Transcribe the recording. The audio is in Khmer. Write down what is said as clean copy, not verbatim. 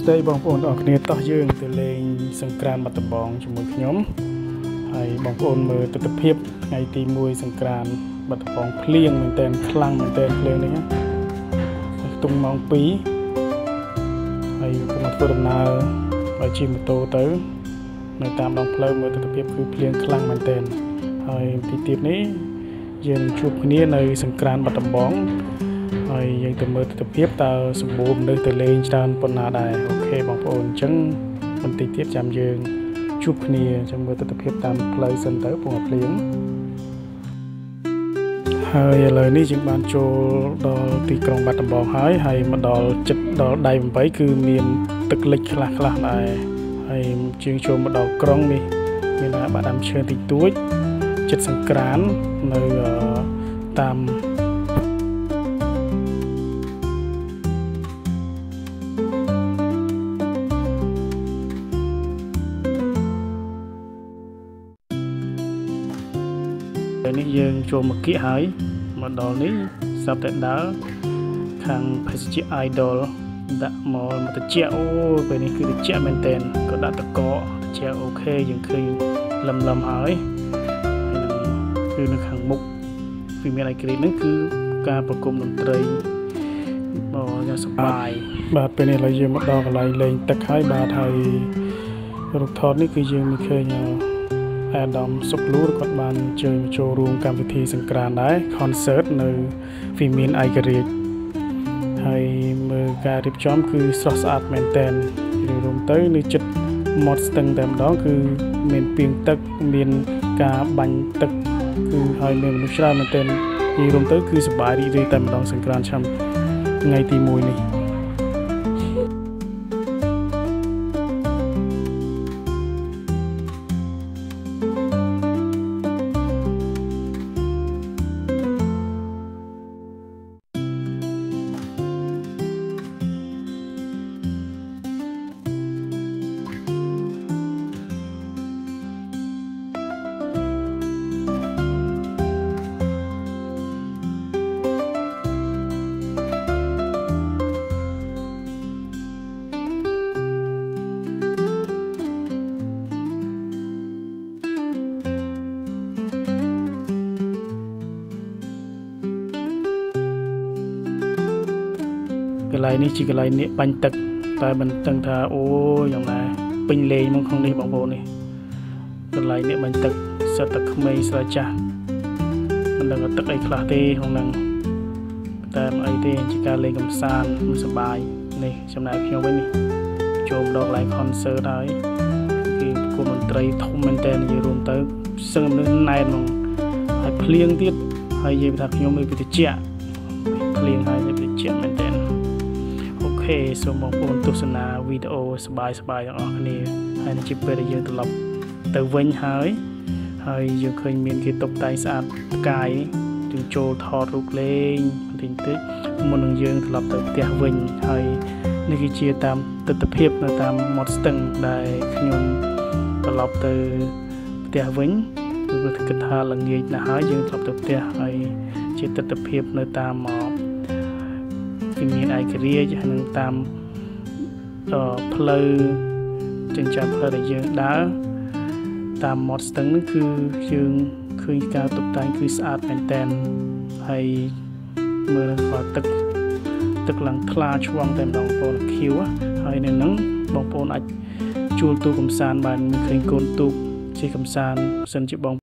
ស្ដីបងប្អូនអរគ្នាតោះយើងទៅលេងសង្ក្រាន្តបាត់ដំបងជាមួយខ្ញុំហើយបងប្អូនមើលទស្សនវិជ្ជាថ្ងៃទី1សង្ក្រាន្តបាត់ដំបងភ្លៀងមែនតើខ្លាំងមែនតើភ្លៀងនេះខ្ទង់ម៉ោង 2ហើយខ្ញុំធ្វើដំណើរឲ្យជិះម៉ូតូទៅនៅតាមដងផ្លូវមើលទស្សនវិជ្ជាគឺភ្លៀងខ្លាំងមែនតើហើយទីទៀតនេះយើងជួបគ្នានៅសង្ក្រាន្តបាត់ដំបងហើយយើងទៅមើលទស្សនវិជ្ជាតើសម្បូរមនុស្សទៅលេងច្រើនប៉ុណ្ណាដែរអូខេបងប្អូនអញ្ចឹងបន្តិចទៀតចាំយើងជួបគ្នាចាំមើលទស្សនវិជ្ជាតាមផ្លូវសិនទៅពងភ្លៀងហើយឥឡូវនេះយើងបានចូលដល់ទីក្រុងបាត់ដំបងហើយមកដល់ចិត្តដល់ដៃ8គឺមានទឹកលិចខ្លះដែរហើយយើងចូលមកដល់ក្រុងនេះមានបាក់ដាំឈើតិចតួចចិត្តសង្ក្រាន្តនៅតាមនេះយើងចូលមកគៀកហើយមកដល់នេះស្រាប់តែដើរខាងភេសជ្ជៈ Idol ដាក់មកត្រជាក់អូពេលនេះគឺត្រជាក់មែនតើក៏ដាក់តកត្រជាក់អូខេយើងឃើញលឹមហើយគឺនៅខាងមុខវាមានអីក្រីហ្នឹងគឺការប្រគំតន្ត្រីយ៉ាងសប្បាយបាទពេលនេះឥឡូវយើងមកដល់កន្លែងលេងទឹកហើយបាទហើយរូបថតនេះគឺយើងមានឃើញអាដាមសុកលូគាត់បានអញ្ជើញចូលរួមកម្មវិធីសង្ក្រាន្តដែរ concert នៅវិមានឯករាជ្យហើយមើលការរៀបចំគឺស្រស់ស្អាតមែនតើរួមទៅនៅចិត្តមាត់ស្ទឹងតែម្ដងគឺមានពីងទឹកមានការបាញ់ទឹកគឺហើយមានមនុស្សច្រើនមែនតើនិយាយរួមទៅគឺសប្បាយរីករាយតែម្ដងសង្ក្រាន្តឆ្នាំថ្ងៃទី1នេះកន្លែងនេះជាកន្លែងនេះបាញ់ទឹកតែមិនដឹងថាអូយ៉ាងណាពេញលេងមកក្នុងនេះបងប្អូននេះកន្លែងនេះបាញ់ទឹកសិតតែក្មេងស្រាចាស់មិនដឹងថាទឹកអីខ្លះទេក្នុងហ្នឹងតែមិនអីទេជាការលេងកម្សាន្តសប្បាយនេះចំណែកខ្ញុំវិញនេះចូលដល់កន្លែង concert ហើយគឺប្រគំតន្ត្រីធំមែនតើនិយាយរួមទៅសឹងមនុស្សណែនហ្មងហើយភ្លៀងទៀតហើយនិយាយថាខ្ញុំមានវិទ្យាភ្លៀងហើយមានវិទ្យាមែនតើអូខេសូមបងប្អូនទស្សនាវីដេអូសប្បាយទាំងអស់គ្នាហើយនេះជាពេលដែលយើងត្រឡប់ទៅវិញហើយយើងឃើញមានគេតុបតែងស្អាតផ្កាយយើងចូលថតរូបលេងបន្តិចមុននឹងយើងត្រឡប់ទៅផ្ទះវិញហើយនេះគឺជាតាមទស្សនវិជ្ជានៅតាមមាត់ស្ទឹងដែលខ្ញុំត្រឡប់ទៅផ្ទះវិញគឺគិតថាល្ងាចណាស់ហើយយើងត្រឡប់ទៅផ្ទះហើយជាទស្សនវិជ្ជានៅតាមវិមានឯករាជ្យហើយនឹងតាមផ្លូវចិញ្ចើមផ្លូវដែលយើងដើរតាមមាត់ស្ទឹងនេះគឺយើងឃើញការតុបតែងគឺស្អាតមែនតើហើយមើលគាត់ទឹកឡើងថ្លាឆ្វង់តែម្ដងបងប្អូនខៀវហើយនៅហ្នឹងបងប្អូនអាចជួលទូកកំសាន្តបានឃើញកូនទូកជាកំសាន្តសិនជាបង